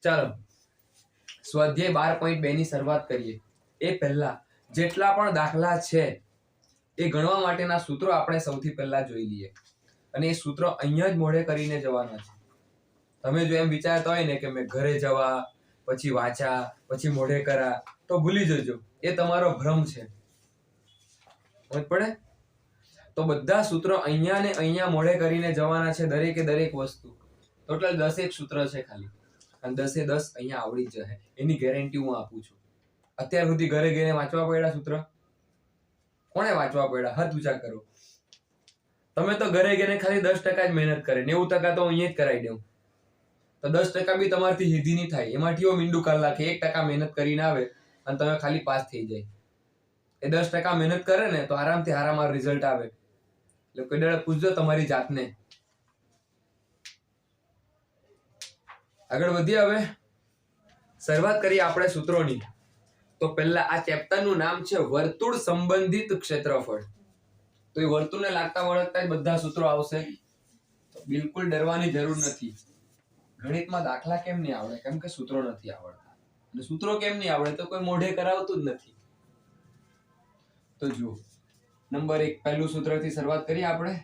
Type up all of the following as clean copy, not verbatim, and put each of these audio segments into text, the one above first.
ચાલો સ્વાધ્યાય 12.2 ની શરૂઆત કરીએ એ પહેલા જેટલા પણ દાખલા છે એ ગણવા માટેના સૂત્રો આપણે સૌથી પહેલા જોઈ લઈએ અને એ સૂત્રો અહીંયા જ મોઢે કરીને જવાના છે. તમે જો એમ વિચારતા હોય ને કે મેં ઘરે જવા પછી વાંચા પછી મોઢે કરા તો ભૂલી જજો, એ તમારો ભ્રમ છે. સમજ પડે? તો બધા સૂત્રો અહીંયા ને અહીંયા મોઢે કરીને જવાના છે, દરેકે દરેક વસ્તુ. ટોટલ 10 સૂત્ર છે ખાલી, અને 10 10 અહીંયા આવડી જ જશે એની ગેરંટી હું આપું છું. અત્યાર સુધી ઘરે ગઈને વાંચવા પડ્યા સૂત્ર? કોણે વાંચવા પડ્યા? હાથ ઊંચા કરો. તમે તો ઘરે ગઈને ખાલી 10% જ મહેનત કરે, 90% તો અહીંયા જ કરાવી દઉં. તો 10% બી તમારથી સીધી નહીં થાય. એમાંથી મીંડું કલાકે 1% મહેનત કરીને આવે અને તમે ખાલી પાસ થઈ જાય. એ 10% મહેનત કરે ને તો આરામથી હારામાં રિઝલ્ટ આવે. એટલે કોઈ દાડે પૂછજો તમારી જાતને. આગળ વધીએ. હવે શરૂઆત કરીએ આપણે સૂત્રોની. તો પહેલા આ ચેપ્ટરનું નામ છે વર્તુળ સંબંધિત ક્ષેત્રફળ. તો એ વર્તુળને લાગતા વળગતા જ બધા સૂત્રો આવશે. તો બિલકુલ ડરવાની જરૂર નથી. ગણિતમાં દાખલા કેમ નહીં આવડે? કેમ કે સૂત્રો નથી આવડતા. અને સૂત્રો કેમ નહીં આવડે? તો કોઈ મોઢે કરાવતું જ નથી. તો જુઓ, નંબર 1 પહેલું સૂત્રથી શરૂઆત કરીએ આપણે.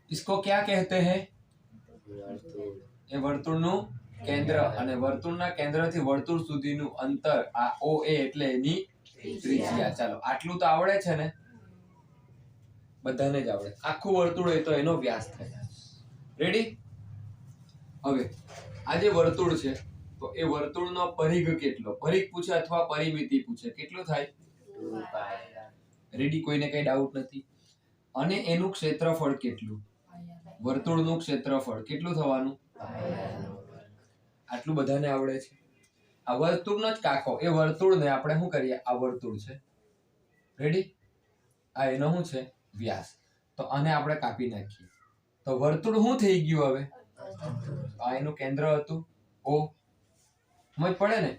इसको क्या कहते हैं? એ વર્તુળનું કેન્દ્ર, અને વર્તુળના કેન્દ્રથી વર્તુળ સુધીનું અંતર આ OA એટલે એની ત્રિજ્યા. ચાલો આટલું તો આવડે છે ને? બધાને જ આવડે. આખું વર્તુળ હોય તો એનો વ્યાસ થાય. રેડી? હવે આ જે વર્તુળ છે તો એ વર્તુળનો પરિઘ કેટલો? પરિઘ પૂછે અથવા પરિમિતિ પૂછે, કેટલું થાય? 2πr. રેડી? કોઈને કઈ ડાઉટ નથી? અને એનું ક્ષેત્રફળ કેટલું? વર્તુળનું ક્ષેત્રફળ કેટલું થવાનું? આટલું બધાને આવડે છે. આ વર્તુળનો જ કાકો, એ વર્તુળને આપણે શું કરીએ? આ વર્તુળ છે, રેડી? આ એનો શું છે? વ્યાસ. તો આને આપણે કાપી નાખીએ તો વર્તુળ શું થઈ ગયું? હવે આ એનું કેન્દ્ર હતું O. સમજ પડે ને?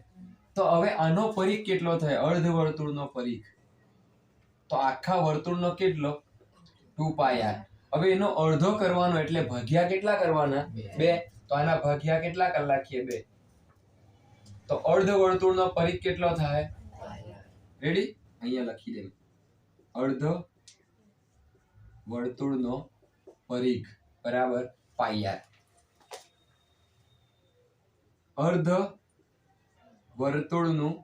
તો હવે આનો પરિઘ કેટલો થાય? અર્ધ વર્તુળનો પરિઘ. તો આખા વર્તુળનો કેટલો? 2πr. હવે એનો અડધો કરવાનો એટલે ભાગ્યા કેટલા કરવાના? 2. તો આના ભાગ્યા કેટલા કરી નાખીએ? 2. તો અર્ધ વર્તુળનો પરિઘ કેટલો થાય? રેડી? અહીંયા લખી દે. અર્ધ વર્તુળનો પરિઘ બરાબર πr. અર્ધ વર્તુળનું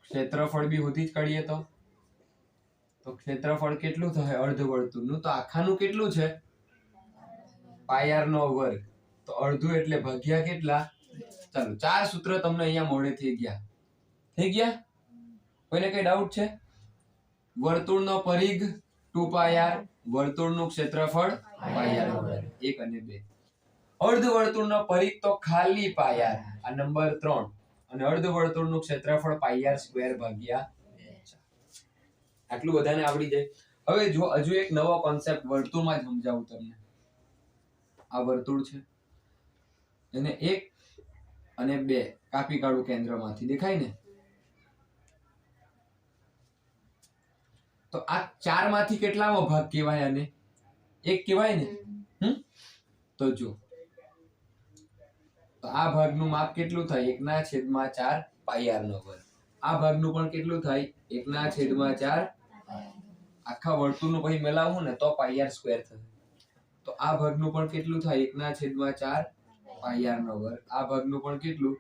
ક્ષેત્રફળ બી હોતી જ કાઢીએ તો ક્ષેત્રફળ કેટલું થાય અર્ધ વર્તુળનું? તો આખાનું કેટલું છે? πr નો વર્ગ. તો અડધું એટલે ભાગ્યા કેટલા? ચાલો 4 સૂત્ર તમને અહીંયા મોઢે થઈ ગયા. થઈ ગયા? કોઈને કઈ ડાઉટ છે? વર્તુળનો પરિઘ 2πr, વર્તુળનું ક્ષેત્રફળ πr નો વર્ગ 1 અને 2. અર્ધ વર્તુળનો પરિઘ તો ખાલી πr, આ નંબર 3. અને અર્ધ વર્તુળનું ક્ષેત્રફળ πr² ભાગ્યા 4. આટલું બધાને આવડી જાય. હવે જો હજુ એક નવો કોન્સેપ્ટ વર્તુળમાં જ સમજાવું તમને. આ વર્તુળ છે, એને 1 અને 2 કાપી કાઢું કેન્દ્રમાંથી. દેખાય ને? તો આ 4 માંથી કેટલામો ભાગ કહેવાય? આને 1 કહેવાય ને? તો જો, તો આ ભાગનું માપ કેટલું થાય? 1/4 πr નો વર્ગ. આ ભાગનું પણ કેટલું થાય? 1/4. આખા વર્તુળનું પછી મેલાવું ને તો πr² થશે. તો આ ભાગનું પણ કેટલું થાય? 1/4 πr નો વર્ગ. આ ભાગનું પણ કેટલું?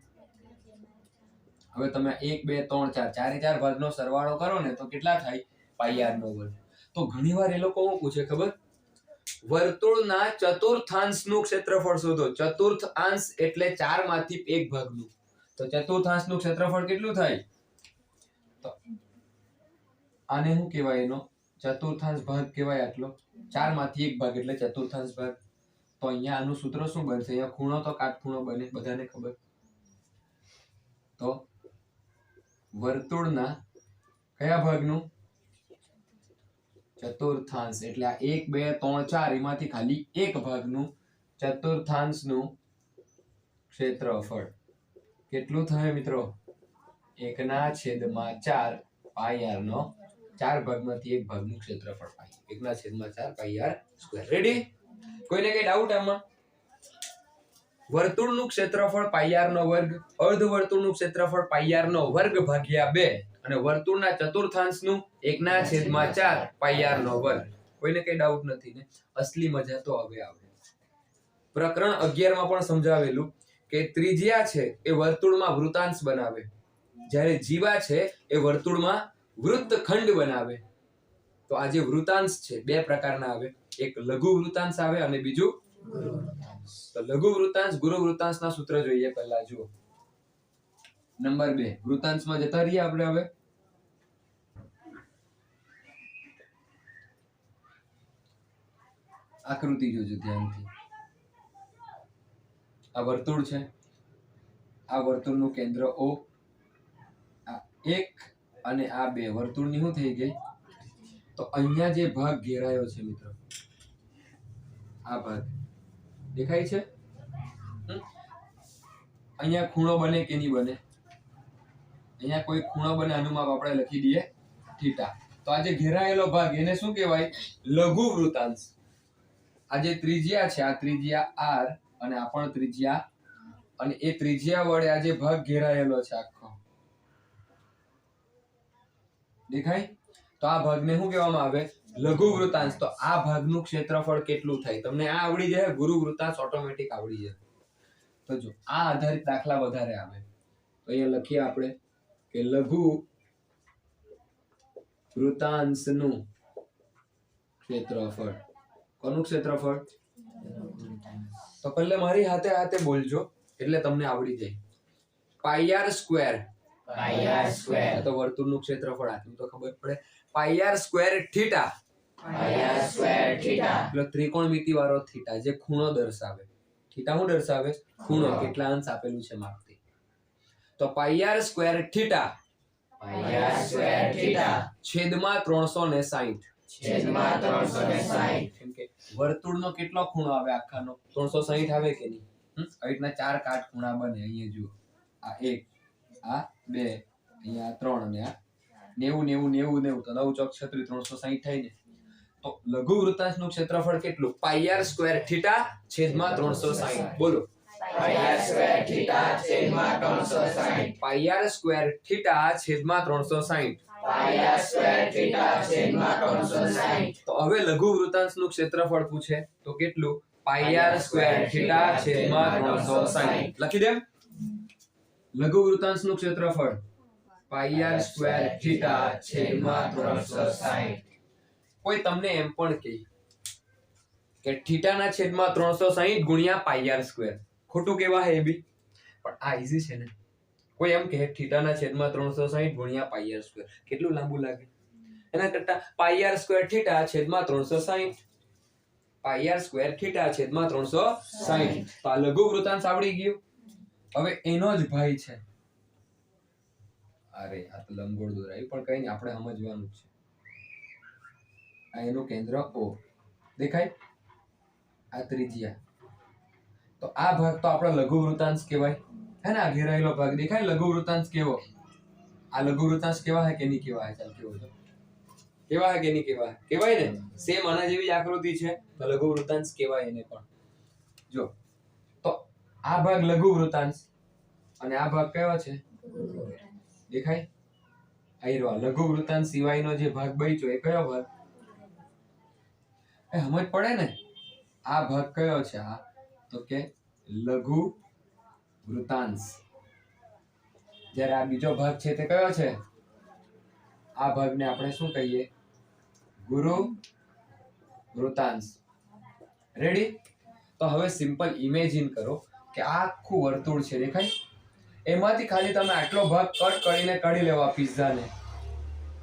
હવે તમે 1 2 3 4 ચારે 4 ભાગનો સરવાળો કરો ને તો કેટલા થાય? πr નો વર્ગ. તો ઘણીવાર એ લોકો શું પૂછે ખબર? વર્તુળના ચતુર્થાંશનું ક્ષેત્રફળ શોધો. ચતુર્થાંશ એટલે 4 માંથી 1 ભાગનું. તો ચતુર્થાંશનું ક્ષેત્રફળ કેટલું થાય? તો આને શું કહેવાય? એનો ચતુર્થાંશ ભાગ કહેવાય આટલો. 4 માંથી 1 ભાગ એટલે ચતુર્થાંશ ભાગ. તો અહીંયા આનું સૂત્ર શું બનશે? અહીંયા ખૂણો તો કાટખૂણો બને, બધાને ખબર. તો વર્તુળના કયા ભાગનું? ચતુર્થાંશ એટલે આ 1 2 3 4 એમાંથી ખાલી 1 ભાગનું ચતુર્થાંશનું ક્ષેત્રફળ કેટલું થાય મિત્રો? 1/4 πr નો 4 ભાગમાંથી 1 ભાગનું ક્ષેત્રફળ પાઈ. 1/4 πr². રેડી? કોઈને કઈ ડાઉટ આમાં? વર્તુળનું ક્ષેત્રફળ પાઈ r નો વર્ગ, અર્ધવર્તુળનું ક્ષેત્રફળ પાઈ r નો વર્ગ ભાગ્યા 2 અને વર્તુળના ચતુર્થાંશનું 1/4 પાઈ r નો વર્ગ. કોઈને કઈ ડાઉટ નથી ને? અસલી મજા તો હવે આવે. પ્રકરણ 11 માં પણ સમજાવેલું કે ત્રિજ્યા છે એ વર્તુળમાં વૃતાંશ બનાવે, જ્યારે જીવા છે એ વર્તુળમાં વૃત્તખંડ બનાવે. તો આ જે વૃતાંશ છે બે પ્રકારના આવે, એક લઘુ વૃતાંશ આવે અને બીજું ગુરુ વૃતાંશ. તો લઘુ વૃતાંશ ગુરુ વૃતાંશના સૂત્ર જોઈએ. પહેલા જુઓ નંબર 2 વૃતાંશમાં જતા રહીએ આપણે. હવે આકૃતિ જોજો ધ્યાનથી. આ વર્તુળ છે, આ વર્તુળનું કેન્દ્ર O, આ 1 અને આ 2 વર્તુળની શું થઈ ગઈ? તો અહીંયા જે ભાગ ઘેરાયો છે મિત્રો, આ ભાગ દેખાય છે. અહીંયા ખૂણો બને કે નહીં બને? અહીંયા કોઈ ખૂણો બને, આનું માપ આપણે લખી દઈએ થીટા. તો આ જે ઘેરાયેલો ભાગ એને શું કહેવાય? લઘુ વૃતાંશ. આ જે ત્રિજ્યા છે, આ ત્રિજ્યા r અને આ પણ ત્રિજ્યા, અને એ ત્રિજ્યા વડે આ જે ભાગ ઘેરાયેલો છે આખો દેખાય, તો આ ભાગને શું કહેવામાં આવે? લઘુ વૃતાંશ. તો આ ભાગનું ક્ષેત્રફળ કેટલું થાય? તમને આ આવડી જાય, ગુરુ વૃતાંશ ઓટોમેટિક આવડી જાય. તો જો આ આધારિત દાખલા વધારે આવે તો અહીંયા લખીએ આપણે કે લઘુ વૃતાંશનું ક્ષેત્રફળ. કોનું ક્ષેત્રફળ? તો પહેલા મારી હાથે હાથે બોલજો એટલે તમને આવડી જાય. પાઈ r સ્ક્વેર, પાઈ r સ્ક્વેર તો વર્તુળનું ક્ષેત્રફળ આટલું તો ખબર પડે. પાઈ r સ્ક્વેર થીટા, પાઈ r સ્ક્વેર થીટા એટલે ત્રિકોણમિતિ વાળો થીટા જે ખૂણો દર્શાવે. થીટા શું દર્શાવે? ખૂણો. કેટલા અંશ આપેલું છે માપથી. તો પાઈ r સ્ક્વેર થીટા, પાઈ r સ્ક્વેર થીટા છેદમાં 360, છેદમાં 360. કેમ કે વર્તુળનો કેટલો ખૂણો આવે? આખાનો 360 આવે કે નહીં? આવી રીતના 4 કાટખૂણા બને. અહીંયા જુઓ, આ 1, આ 2, અહીંયા 3 અને આ 90 90 90 90. તો 9 ચોક 36, 360 થાય ને. તો લઘુ વૃતાંશનું ક્ષેત્રફળ કેટલું? પાઈ r સ્ક્વેર થીટા છેદમાં 360. બોલો. પાઈ r સ્ક્વેર થીટા છેદમાં 360. પાઈ r સ્ક્વેર થીટા છેદમાં 360. પાઈ r સ્ક્વેર થીટા છેદમાં 360. તો હવે લઘુ વૃતાંશનું ક્ષેત્રફળ પૂછે તો કેટલું? પાઈ r સ્ક્વેર થીટા છેદમાં 360. લખી દે. લઘુ વૃતાંશનું ક્ષેત્રફળ પાઈ r સ્ક્વેર થીટા છેદમાં 360. કોઈ તમને એમ પણ કહે કે થીટાના છેદમાં 360 ગુણ્યા પાઈ r સ્ક્વેર. ખોટું કેવા હે એ બી, પણ આ ઈઝી છે ને. કોઈ એમ કહે થીટાના છેદમાં 360 ગુણ્યા પાઈ r સ્ક્વેર, કેટલું લાંબુ લાગે? એના કરતા પાઈ r સ્ક્વેર થીટા છેદમાં 360, પાઈ r સ્ક્વેર થીટા છેદમાં 360. તો આ લઘુ વૃતાંશ આવડી ગયું. હવે એનો જ ભાઈ છે, અરે આ તો લંબગોળ દોરાયું, પણ કઈ નહીં, આપણે સમજવાનું છે. આ એનું કેન્દ્ર O દેખાય, આ ત્રિજ્યા. તો આ ભાગ તો આપણો લઘુ વૃતાંશ કહેવાય હે ને. આ ઘેરાયેલો ભાગ દેખાય, લઘુ વૃતાંશ કેવો? આ લઘુ વૃતાંશ કેવા હે કે નહીં કેવા હે? ચાલ કેવો તો કેવા હે કે નહીં કેવા હે? કહેવાય ને. સેમ આના જેવી આકૃતિ છે તો લઘુ વૃતાંશ કહેવાય એને પણ. જો તો આ ભાગ લઘુ વૃતાંશ અને આ ભાગ કયો છે? દેખાય? આયરો લઘુ વૃતાંશ સિવાયનો જે ભાગ બચ્યો એ કયો ભાગ? એ સમજ પડે ને. આ ભાગ કયો છે? આ તો કે લઘુ વૃતાંશ. જ્યારે આ બીજો ભાગ છે તે કયો છે? આ ભાગને આપણે શું કહીએ? ગુરુ વૃતાંશ. રેડી? તો હવે સિમ્પલ ઇમેજિન કરો કે આ આખું વર્તુળ છે દેખાય, એમાંથી ખાલી તમે આટલો ભાગ કટ કરીને કાઢી લેવા પિઝાને,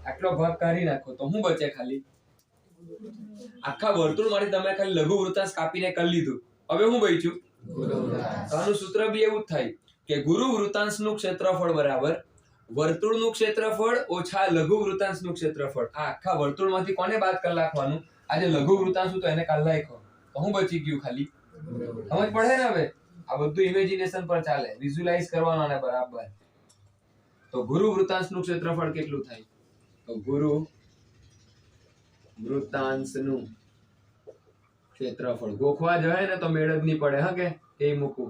આટલો ભાગ કાઢી નાખો તો શું બચે? ખાલી આખા વર્તુળમાંથી તમે ખાલી લઘુ વૃતાંશ કાપીને કરી લીધું, હવે શું બચ્યું? આનું સૂત્ર બી એવું જ થાય કે ગુરુ વૃતાંશનું ક્ષેત્રફળ બરાબર વર્તુળનું ક્ષેત્રફળ ઓછા લઘુ વૃતાંશનું ક્ષેત્રફળ. આ આખા વર્તુળમાંથી કોને બાદ કરી નાખવાનું? આ જે લઘુ વૃતાંશ હતો એને કાઢી નાખો તો શું બચી ગયું? ખાલી. સમજ પડે ને? હવે આ બધું ઇમેજિનેશન પર ચાલે, વિઝ્યુઅલાઇઝ કરવાનું આને બરાબર. તો ગુરુ વૃતાંશનું ક્ષેત્રફળ કેટલું થાય? તો ગુરુ વૃતાંશનું ક્ષેત્રફળ ગોખવા જાય ને તો મેળ જ નહીં પડે. હા કે એ મૂકું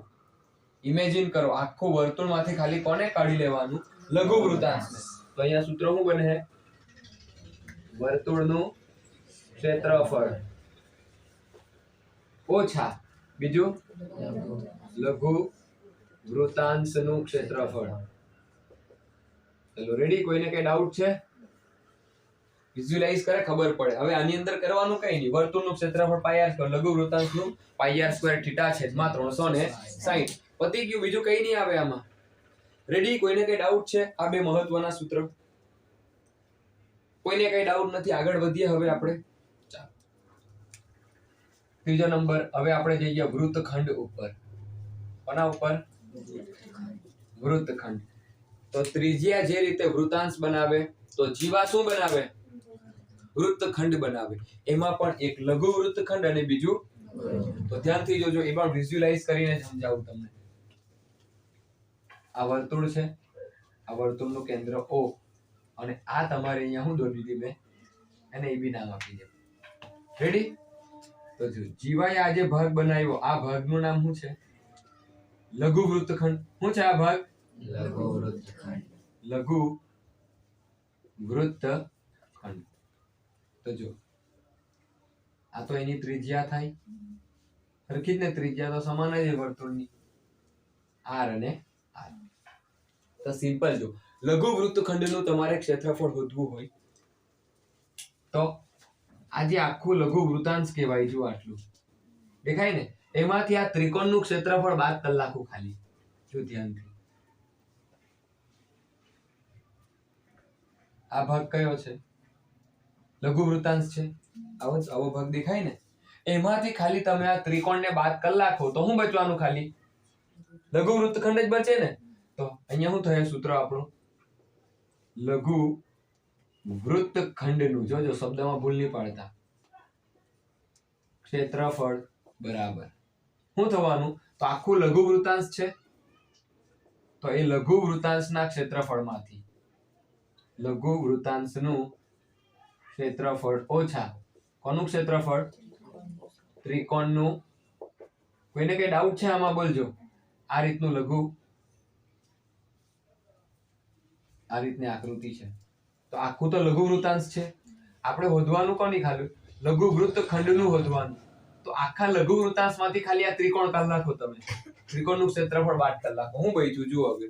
ઇમેજિન કરો આખું વર્તુળમાંથી ખાલી કોને કાઢી લેવાનું? લઘુ વૃત્તાંશને. તો અહીંયા સૂત્ર શું બને? વર્તુળનું ક્ષેત્રફળ ઓછા બીજું લઘુ વૃત્તાંશનું ક્ષેત્રફળ. ચલો રેડી? કોઈને કઈ ડાઉટ છે? વિઝ્યુઅલાઇઝ કરે ખબર પડે. હવે આની અંદર કરવાનું કઈ નહીં. વર્તુળનું ક્ષેત્રફળ પાઈ આર સ્ક્વેર, લઘુ વૃત્તાંશનું પાઈ આર સ્ક્વેર થીટા છેદમાં 360. પતી ગયું, બીજું કઈ નહીં આવે આમાં. રેડી? કોઈને કઈ ડાઉટ છે? આ બે મહત્વના સૂત્ર. કોઈને કઈ ડાઉટ નથી? આગળ વધીએ હવે આપણે. ચાલો ત્રીજો નંબર. હવે આપણે જઈએ વૃત્તખંડ ઉપર. કોના ઉપર? વૃત્તખંડ. તો ત્રિજ્યા જે રીતે વૃત્તાંશ બનાવે તો જીવા શું બનાવે? વૃત્તખંડ બનાવે. એમાં પણ એક લઘુ વૃત્તખંડ અને બીજું. તો ધ્યાનથી જોજો, એ પણ વિઝ્યુઅલાઇઝ કરીને સમજાવું તમને. આ વર્તુળ છે, આ વર્તુળનું કેન્દ્ર O, અને આ તમારે અહીંયા હું દોરી દીધી મેં, એને એ બી નામ આપી દે. રેડી? તો જો જીવાએ આ જે ભાગ બનાવ્યો, આ ભાગનું નામ શું છે? લઘુ વૃત્તખંડ. શું છે આ ભાગ? લઘુ વૃત્તખંડ. લઘુ વૃત્તખંડ. તો જો આ તો એની ત્રિજ્યા થાય, સરખી જ ને? ત્રિજ્યા તો સમાન જ વર્તુળની, r અને r. તો સિમ્પલ. જો લઘુ વૃત્તખંડનું તમારે ક્ષેત્રફળ શોધવું હોય તો આ જે આખું લઘુ વૃત્તાંશ કહેવાય, જો આટલું દેખાય ને, એમાંથી આ ત્રિકોણનું ક્ષેત્રફળ બાદ કરી નાખું ખાલી. જો ધ્યાનથી, આ ભાગ કયો છે? લઘુ વૃત્તાંશ છે. આવો ભાગ દેખાય ને, એમાંથી ખાલી તમે આ ત્રિકોણને બાદ કરી નાખો તો શું બચવાનું? ખાલી લઘુ વૃત્તખંડ જ બચે ને. તો અહીંયા શું થયું સૂત્ર આપણું? લઘુ વૃત્તખંડનું, જોજો શબ્દમાં ભૂલ નહીં પાડતા, ક્ષેત્રફળ બરાબર શું થવાનું? તો આખું લઘુ વૃત્તાંશ છે, તો એ લઘુ વૃત્તાંશના ક્ષેત્રફળમાંથી લઘુ વૃત્તાંશનું ક્ષેત્રફળ ઓછા કોનું ક્ષેત્રફળ? ત્રિકોણનું. કોઈને કઈ ડાઉટ છે આમાં? બોલજો. આ રીતનું લઘુ, આ રીતની આકૃતિ છે, તો આખું તો લઘુ વૃત્તાંશ છે. આપણે શોધવાનું કોની? ખાલી લઘુ વૃત્તખંડનું શોધવાનું. તો આખા લઘુ વૃત્તાંશમાંથી ખાલી આ ત્રિકોણ કાઢી નાખો તમે, ત્રિકોણનું ક્ષેત્રફળ બાદ કરી નાખો. હું બચ્યું જુઓ. હવે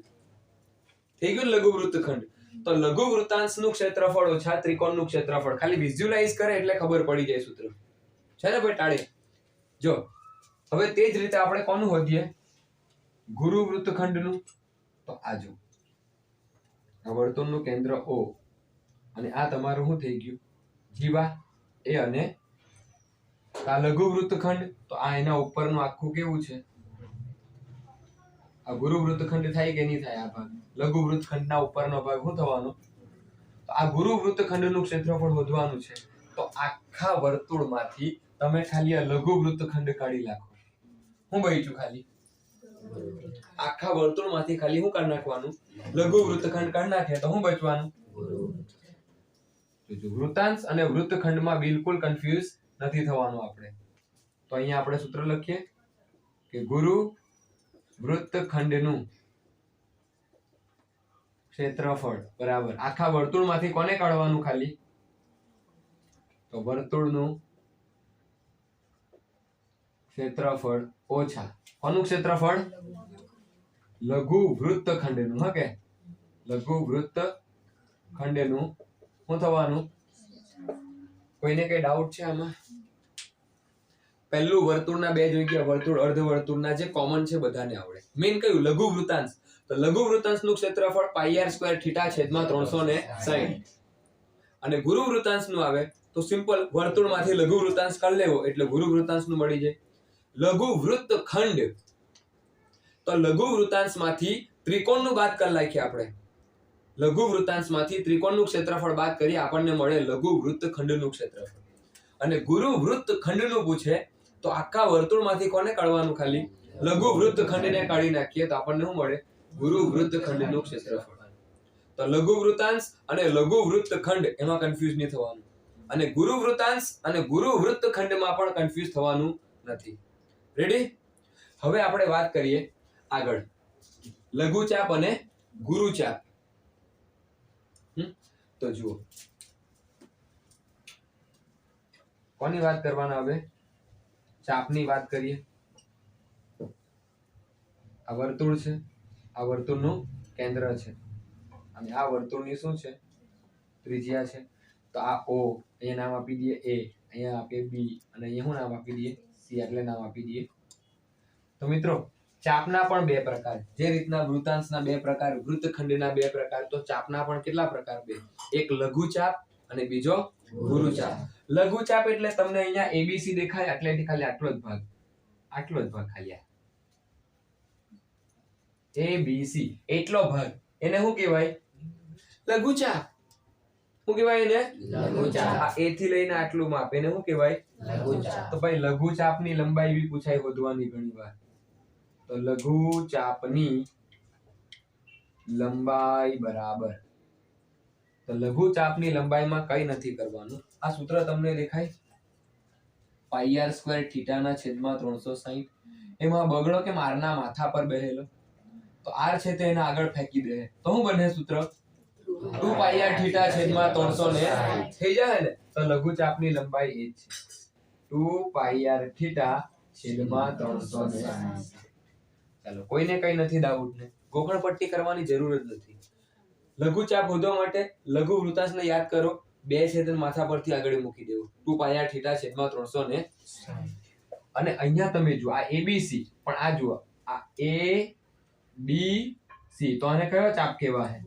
થઈ ગયું લઘુ વૃત્તખંડ. તો લઘુ વૃત્તાંશનું ક્ષેત્રફળ ઓછા ત્રિકોણનું ક્ષેત્રફળ. ખાલી વિઝ્યુઅલાઇઝ કરે એટલે ખબર પડી જાય સૂત્ર છે ને ભાઈ ટાળે. જો હવે તે જ રીતે આપણે કોનું શોધીએ? ગુરુ વૃત્તખંડનું. તો આ જો આ વર્તુળનું કેન્દ્ર O, અને આ તમારું શું થઈ ગયું? જીવા એ, અને આ લઘુ વૃત્તખંડ. તો આ એના ઉપરનું આખું કેવું છે? આ ગુરુ વૃત્તખંડ થાય કે નહીં થાય? આ ભાગ લઘુ વૃત્તખંડના ઉપરનો ભાગ શું થવાનો? તો આ ગુરુ વૃત્તખંડનું ક્ષેત્રફળ શોધવાનું છે. તો આખા વર્તુળમાંથી તમે ખાલી આ લઘુ વૃત્તખંડ કાઢી નાખો. હું બચ્યું? ખાલી આખા વર્તુળમાંથી ખાલી શું કાઢી નાખવાનું? લઘુ વૃત્તખંડ કાઢી નાખે તો શું બચવાનું? વૃત્તાંશ અને વૃત્તખંડમાં બિલકુલ કન્ફ્યુઝ નથી થવાનું આપણે. તો અહીંયા આપણે સૂત્ર લખીએ કે ગુરુ વૃત્તખંડનું ક્ષેત્રફળ બરાબર આખા વર્તુળમાંથી કોને કાઢવાનું? ખાલી તો વર્તુળનું ક્ષેત્રફળ ઓછા કોનું ક્ષેત્રફળ? લઘુ વૃત્તખંડનું. હા કે લઘુ વૃત્તખંડનું શું થવાનું? કોઈને કઈ ડાઉટ છે આમાં? પહેલું વર્તુળના બે જોઈ ગયા, વર્તુળ અર્ધવર્તુળના જે કોમન છે બધાને આવડે. મેઇન કયું? લઘુ વૃત્તાંશ. તો લઘુ વૃત્તાંશનું ક્ષેત્રફળ પાઈ આર સ્ક્વેર થીટા છેદમાં 360. અને ગુરુ વૃત્તાંશનું આવે તો સિમ્પલ વર્તુળમાંથી લઘુ વૃત્તાંશ કાઢી લેવો એટલે ગુરુ વૃત્તાંશનું મળી જાય. લઘુ વૃત્તખંડ, તો લઘુ વૃત્તાંશમાંથી ત્રિકોણનું બાદ કરી નાખીએ આપણે. લઘુ વૃત્તાંશમાંથી ત્રિકોણનું ક્ષેત્રફળ બાદ કરી આપણને મળે લઘુ વૃત્તખંડનું ક્ષેત્રફળ. અને ગુરુ વૃત્તખંડનું પૂછે તો આખા વર્તુળમાંથી કોને કાઢવાનું? ખાલી લઘુ વૃત્તખંડને કાઢી નાખીએ તો આપણને શું મળે? ગુરુ વૃત્તખંડનું ક્ષેત્રફળ. તો લઘુ વૃત્તાંશ અને લઘુ વૃત્તખંડ એમાં કન્ફ્યુઝ નહીં થવાનું, અને ગુરુ વૃત્તાંશ અને ગુરુ વૃત્તખંડમાં પણ કન્ફ્યુઝ થવાનું નથી. રેડી? હવે આપણે વાત કરીએ આગળ લઘુચાપ અને ગુરુચાપ. તો જુઓ કોની વાત કરવાના હવે? ચાપની વાત કરીએ. આ વર્તુળ છે, આ વર્તુળનું કેન્દ્ર છે અને આ વર્તુળની શું છે? ત્રિજ્યા છે. તો આ O અહીંયા નામ આપી દઈએ A, અહીંયા આપીએ B અને અહીંયા શું નામ આપી દઈએ? C. એટલે નામ આપી દઈએ. તો મિત્રો ચાપના પણ બે પ્રકાર. જે રીતના વૃત્તાંશના બે પ્રકાર, વૃત્તખંડના બે પ્રકાર, તો ચાપના પણ કેટલા પ્રકાર? બે. એક લઘુચાપ અને બીજો ગુરુચાપ. લઘુચાપ એટલે તમને અહીંયા ABC દેખાય એટલે ખાલી આટલો જ ભાગ ખાલી ABC એટલો ભાગ, એને શું કહેવાય? લઘુચાપ. શું કહેવાય એને? લઘુચાપ. આ A થી લઈને આટલું માપ, એને શું કહેવાય? લઘુચાપ. તો ભાઈ લઘુચાપની લંબાઈ બી પૂછાય શોધવાની ઘણી વાર. તો લઘુચાપની લંબાઈ બરાબર, તો લઘુચાપની લંબાઈમાં કઈ નથી કરવાનું. આ સૂત્ર તમને દેખાય? πr² થીટાના છેદમાં 360. એમાં બગડો કે મારના માથા પર બેહેલો, તો r છે તે એને આગળ ફેંકી દે, તો શું બને સૂત્ર? 2πr થીટા છેદમાં 360 થઈ જાય ને. તો લઘુચાપની લંબાઈ એ જ છે, 2πr થીટા છેદમાં 360. ચાલો, કોઈને કઈ નથી ડાઉટ ને? ગોખણ પટ્ટી કરવાની જરૂર જ નથી. લઘુચાપ શોધવા માટે લઘુ વૃત્તાંશને યાદ કરો, બે છે તે માથા પરથી આગળ મૂકી દેવું, 2πr થીટા છેદમાં 360. અને અહીંયા તમે જુઓ આ ABC, પણ આ જુઓ આ ABC, તો આને કયો ચાપ કહેવાય?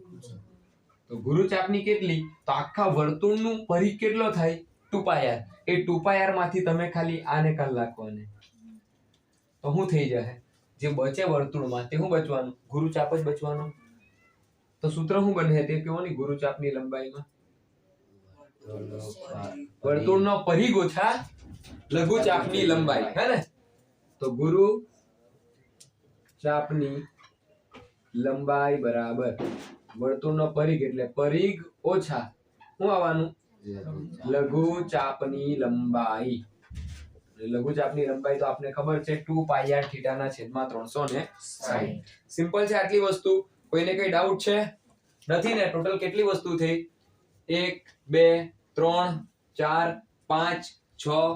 તો ગુરુચાપની કેટલી? તો આખા વર્તુળનું પરિઘ કેટલો થાય? 2πr. એ 2πr માંથી તમે ખાલી આને કાઢી નાખવાને, તો શું થઈ જાય? જે બચે વર્તુળમાં તે શું બચવાનું? ગુરુચાપ જ બચવાનું. તો સૂત્ર શું બને તે કહો ને? ગુરુચાપની લંબાઈમાં વર્તુળનો પરિઘ ઓછા લઘુચાપની લંબાઈ, હે ને? તો ગુરુચાપની લંબાઈ બરાબર વર્તુળનો પરિઘ એટલે પરિઘ ઓછા શું આવવાનું? લઘુચાપની લંબાઈ. લઘુચાપની લંબાઈ તો આપને ખબર છે 2πr થીટાના છેદમાં 360. સિમ્પલ છે આટલી વસ્તુ. કોઈને કઈ ડાઉટ છે? નથી ને? ટોટલ કેટલી વસ્તુ થઈ? 1 2 3 4 5 6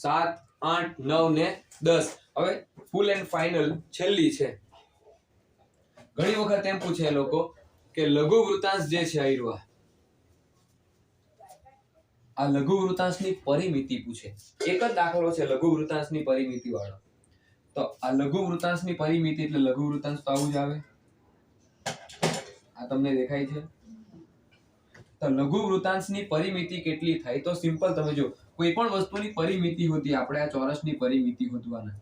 7 8 9 ને 10. હવે ફૂલ એન્ડ ફાઇનલ છેલ્લી છે. ઘણી વખત એમ પૂછે લોકો કે લઘુ વૃત્તાંશ જે છે આ લઘુ વૃત્તાંશની પરિમિતિ પૂછે. એક જ દાખલો છે લઘુ વૃત્તાંશની પરિમિતિ વાળો. તો આ લઘુ વૃત્તાંશની પરિમિતિ એટલે લઘુ વૃત્તાંશ તો આવું જ આવે. આ તમને દેખાય છે? તો લઘુ વૃત્તાંશની પરિમિતિ કેટલી થાય? તો સિમ્પલ તમે જો, કોઈ પણ વસ્તુની પરિમિતિ હોતી, આપણે આ ચોરસની પરિમિતિ શોધવાના.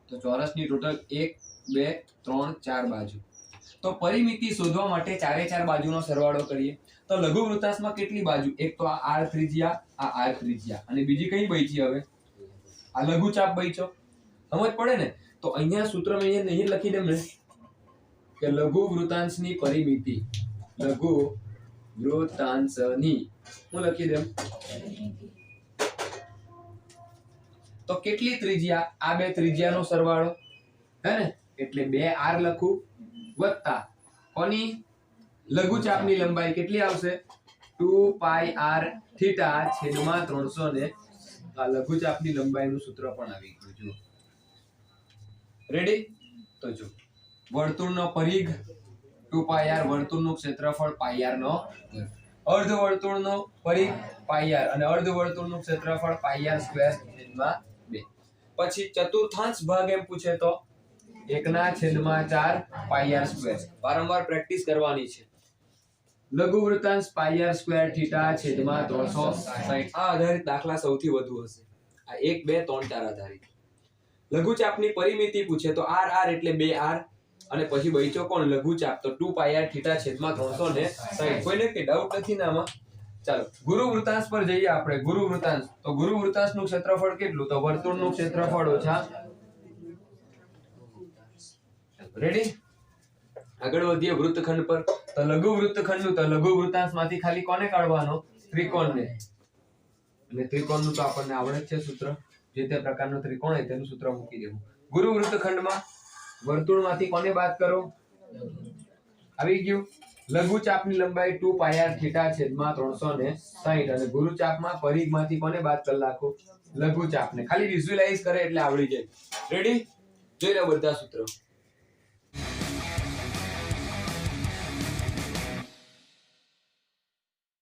તો ચોરસની ટોટલ 1 2 3 4 બાજુ. તો પરિમિતિ શોધવા માટે ચારે ચાર બાજુનો સરવાળો કરીએ. તો લઘુ વૃત્તાંશમાં કેટલી બાજુ? એક તો આ r ત્રિજ્યા, આ r ત્રિજ્યા, અને બીજી કઈ બચી? હવે આ લઘુચાપ બચ્યો. સમજ પડે ને? તો અહીંયા સૂત્ર મેં નહીં લખી દઉં ને કે લઘુ વૃત્તાંશની પરિમિતિ, લઘુ વૃત્તાંશની હું લખી દઉં તો કેટલી ત્રિજ્યા? આ બે ત્રિજ્યાનો સરવાળો, હે ને? એટલે 2r લખું વત્તા કોની? લઘુચાપની લંબાઈ કેટલી આવશે? 2πr થીટા છેદમાં 360. આ લઘુચાપની લંબાઈનું સૂત્ર પણ આવી ગયું. જુઓ, રેડી? તો જો વર્તુળનો પરિઘ 2πr, વર્તુળનું ક્ષેત્રફળ πr નો વર્ગ, અર્ધ વર્તુળનો પરિઘ πr અને અર્ધ વર્તુળનું ક્ષેત્રફળ πr² છેદમાં 2. પછી ચતુર્થાંશ ભાગ એમ પૂછે તો 1/4 πr². વારંવાર પ્રેક્ટિસ કરવાની છે. લઘુ વૃત્તાંશ πr² થીટા છેદમાં 360. આ આધારિત દાખલા સૌથી વધુ હશે. આ 1 2 3 4 આધારિત. લઘુચાપની પરિમિતિ પૂછે તો r એટલે 2r અને પછી બચ્યો કોણ? લઘુચાપ. તો 2πr થીટા છેદમાં 360. કોઈને કઈ ડાઉટ નથી ને આમાં? ચાલો ગુરુ વૃત્તાંશ પર જઈએ આપણે. ગુરુ વૃત્તાંશ, તો ગુરુ વૃત્તાંશનું ક્ષેત્રફળ કેટલું? તો વર્તુળનું ક્ષેત્રફળ ઓછા. રેડી? આગળ વધીએ વૃત્તખંડ પર. તો લઘુ વૃત્તખંડનું, તો લઘુ વૃત્તાંશમાંથી ખાલી કોને કાઢવાનો? ત્રિકોણને. અને ત્રિકોણનું તો આપણને આવડે જ છે સૂત્ર. જે તે પ્રકારનો ત્રિકોણ હોય તેનું સૂત્ર મૂકી દેવું. ગુરુ વૃત્તખંડમાં વર્તુળમાંથી કોને બાદ કરો? આવી ગયું. લઘુચાપની લંબાઈ 2 પાઈ r થીટા છેદમાં 360 અને ગુરુચાપમાં પરિઘમાંથી કોને બાદ કરી નાખો? લઘુચાપને. ખાલી વિઝ્યુઅલાઇઝ કરે એટલે આવડી જાય. રેડી? જોઈ લો બધા સૂત્રો.